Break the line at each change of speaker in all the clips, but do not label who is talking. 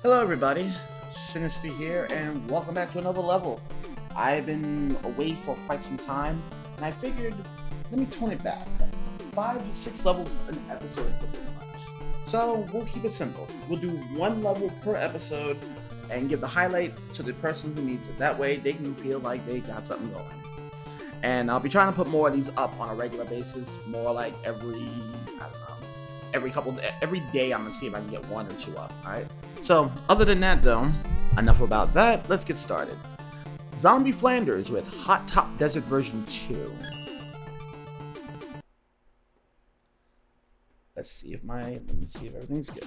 Hello everybody, Sinister here, and welcome back to another level. I've been away for quite some time, and I figured, let me tone it back. 5 to 6 levels an episode is a bit much. So we'll keep it simple. We'll do 1 level per episode, and give the highlight to the person who needs it. That way they can feel like they got something going. And I'll be trying to put more of these up on a regular basis, more like every day I'm gonna see if I can get 1 or 2 up, alright? So, other than that though, enough about that, let's get started. ZombieFlanders with Hot Top Desert version 2. Let me see if everything's good.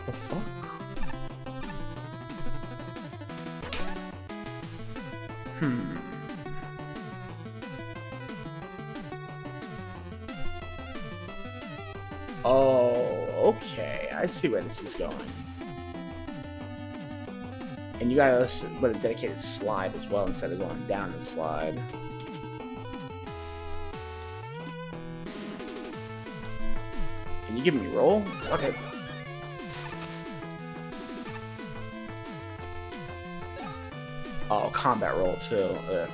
The fuck? Oh, okay. I see where this is going. And you gotta put a dedicated slide as well instead of going down the slide. Can you give me roll? Okay. Oh, combat roll too. Ugh.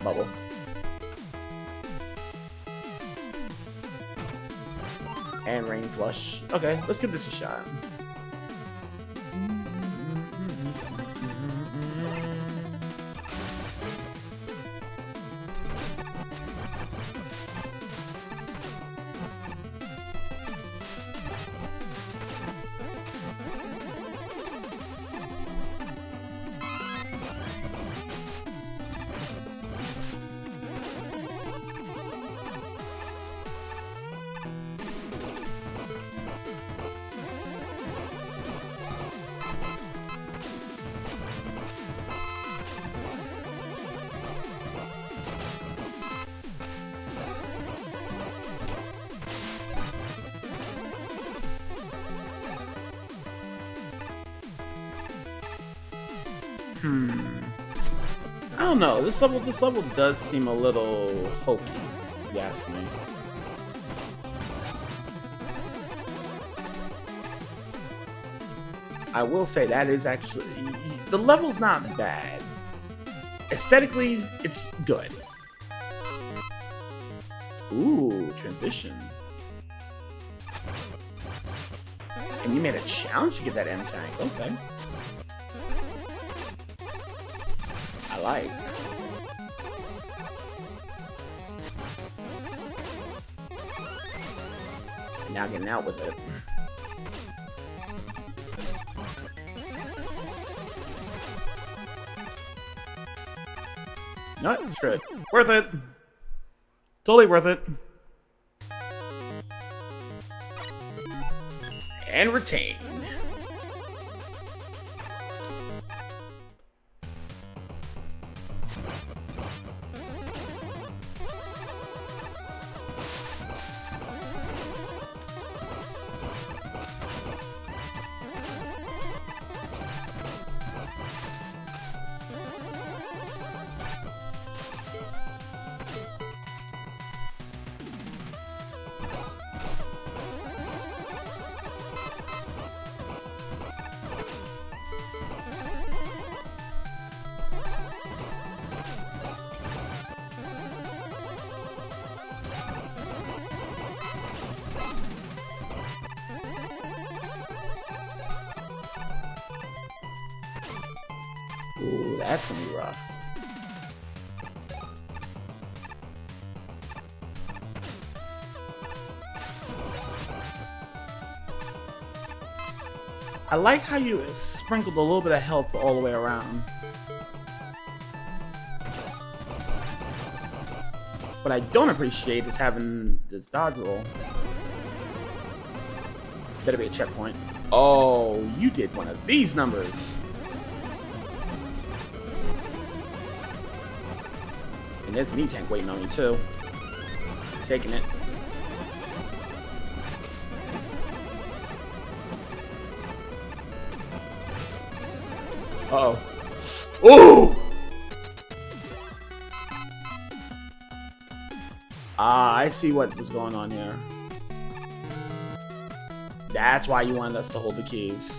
Bubble. And rain flush. Okay, let's give this a shot. I don't know. This level does seem a little hokey, if you ask me. I will say that is actually the level's not bad. Aesthetically, it's good. Ooh, transition. And you made a challenge to get that M tank. Okay. I like. Now getting out with it. No, it's good. Worth it. Totally worth it. And retained. Ooh, that's gonna be rough. I like how you sprinkled a little bit of health all the way around. What I don't appreciate is having this dodge roll. Better be a checkpoint. Oh, you did one of these numbers. And there's an E-Tank waiting on me too. Taking it. Uh-oh. Ooh! Ah, I see what was going on here. That's why you wanted us to hold the keys.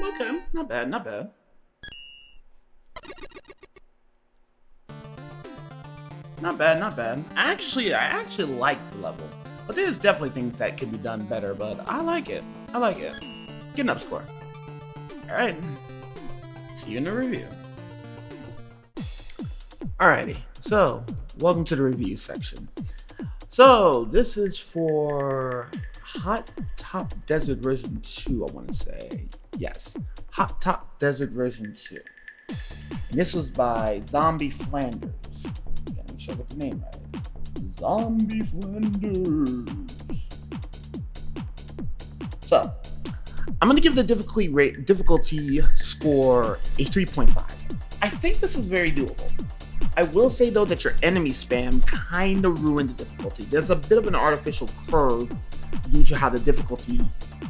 Okay, not bad, not bad. Not bad, not bad. I actually like the level, but there's definitely things that could be done better. But I like it. I like it. Get an up score. All right. See you in the review. Alrighty. So, welcome to the review section. So this is for Hot Top Desert version 2. I want to say yes. Hot Top Desert version 2. And this was by ZombieFlanders. Make sure I get the name right. ZombieFlanders. So, I'm going to give the difficulty score a 3.5. I think this is very doable. I will say though that your enemy spam kind of ruined the difficulty. There's a bit of an artificial curve due to how the difficulty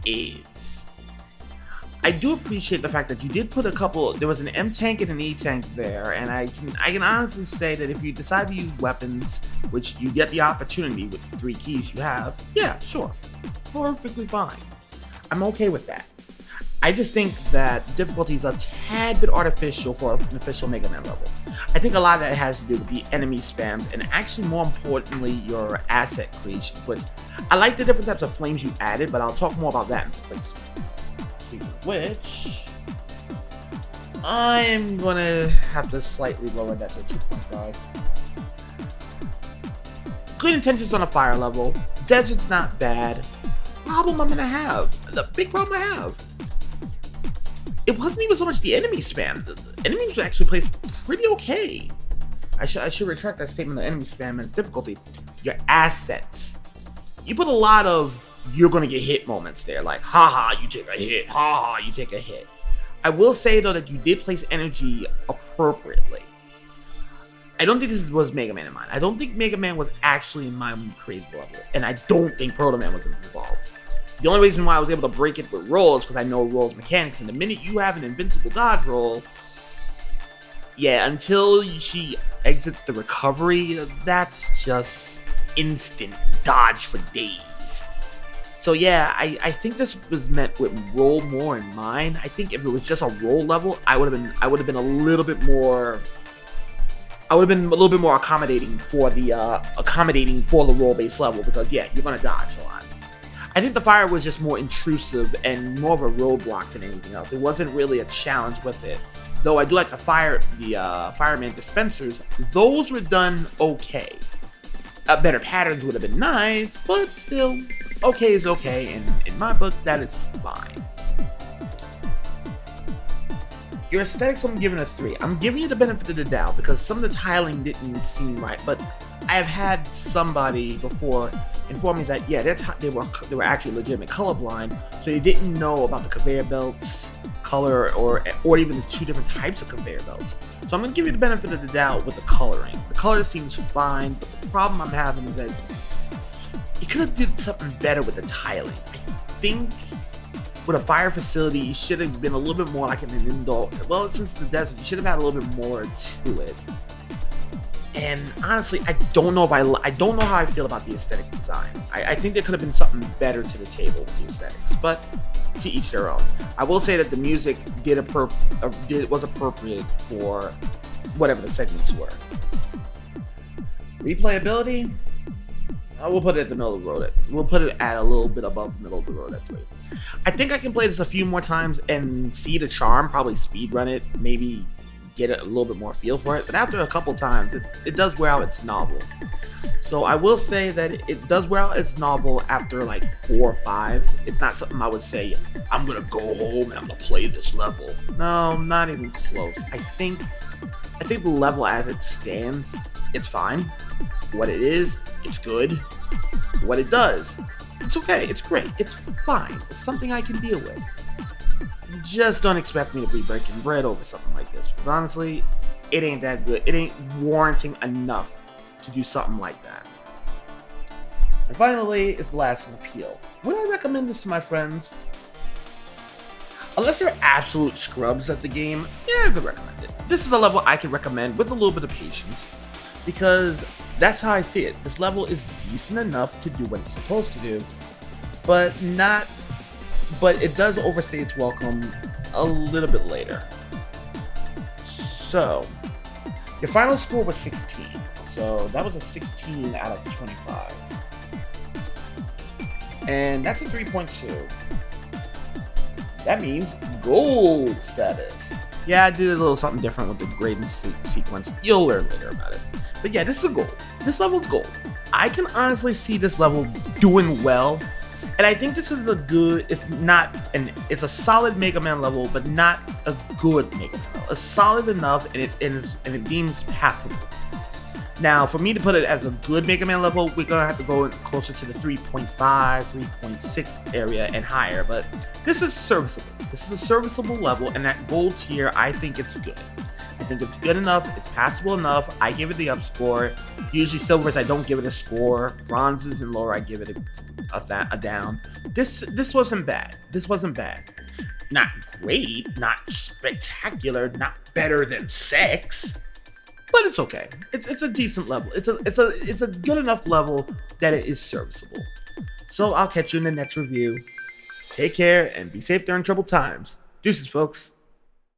is. I do appreciate the fact that you did put a couple, there was an M tank and an E tank there, and I can honestly say that if you decide to use weapons, which you get the opportunity with the 3 keys you have, yeah, sure, perfectly fine. I'm okay with that. I just think that difficulty is a tad bit artificial for an official Mega Man level. I think a lot of that has to do with the enemy spams and actually more importantly your asset creation, which I like the different types of flames you added, but I'll talk more about that in place. Speaking of which, I'm gonna have to slightly lower that to 2.5. Good intentions on a fire level. Desert's not bad. Problem I'm gonna have, the big problem I have, it wasn't even so much the enemy spam. The enemies were actually placed pretty okay. I should retract that statement. The enemy spam and its difficulty. Your assets. You put a lot of you're gonna get hit moments there, like haha you take a hit, haha you take a hit. I will say though that you did place energy appropriately. I don't think this was Mega Man in mind. I don't think Mega Man was actually in my creative level, and I don't think Proto Man was involved. The only reason why I was able to break it with rolls because I know rolls mechanics, and the minute you have an invincible dodge roll, yeah, until she exits the recovery, that's just instant dodge for days. So yeah, I think this was meant with roll more in mind. I think if it was just a roll level, I would have been a little bit more. I would have been a little bit more accommodating for the roll-based level because yeah, you're gonna dodge a lot. I think the fire was just more intrusive and more of a roadblock than anything else. It wasn't really a challenge with it. Though I do like the fireman dispensers. Those were done okay. Better patterns would have been nice, but still, okay is okay, and in my book, that is fine. Your aesthetics, I'm giving a 3. I'm giving you the benefit of the doubt because some of the tiling didn't seem right, but I have had somebody before inform me that yeah, they were actually legitimate colorblind, so they didn't know about the conveyor belts color or even the 2 different types of conveyor belts. So I'm gonna give you the benefit of the doubt with the coloring. The color seems fine, but the problem I'm having is that you could have did something better with the tiling. I think with a fire facility, you should have been a little bit more like an indoor. Well, since it's the desert, you should have had a little bit more to it. And honestly, I don't know how I feel about the aesthetic design. I think there could have been something better to the table with the aesthetics, but to each their own. I will say that the music was appropriate for whatever the segments were. Replayability, we'll put it at the middle of the road. We'll put it at a little bit above the middle of the road at 3. I think I can play this a few more times and see the charm, probably speedrun it, maybe get a little bit more feel for it, but after a couple times, it does wear out its novel. So I will say that it does wear out its novel after like 4 or 5. It's not something I would say, I'm gonna go home and I'm gonna play this level. No, not even close. I think the level as it stands, it's fine. For what it is, it's good. what it does. It's okay, it's great, it's fine, it's something I can deal with. Just don't expect me to be breaking bread over something like this, because honestly, it ain't that good. It ain't warranting enough to do something like that. And finally, is the last appeal. Would I recommend this to my friends? Unless you're absolute scrubs at the game, yeah, I could recommend it. This is a level I can recommend with a little bit of patience, because that's how I see it. This level is decent enough to do what it's supposed to do, but it does overstay its welcome a little bit later. So, your final score was 16. So that was a 16 out of 25. And that's a 3.2. That means gold status. Yeah, I did a little something different with the grading sequence. You'll learn later about it. But yeah, this is a gold. This level's gold. I can honestly see this level doing well. And I think this is it's a solid Mega Man level, but not a good Mega Man level. It's solid enough and it deems passable. Now, for me to put it as a good Mega Man level, we're gonna have to go closer to the 3.5, 3.6 area and higher, but this is serviceable. This is a serviceable level, and that gold tier, I think it's good. I think it's good enough, it's passable enough. I give it the up score. Usually silvers, I don't give it a score. Bronzes and lower, I give it a down. This wasn't bad. This wasn't bad. Not great, not spectacular, not better than 6. But it's okay. It's a decent level. It's a good enough level that it is serviceable. So I'll catch you in the next review. Take care and be safe during troubled times. Deuces, folks.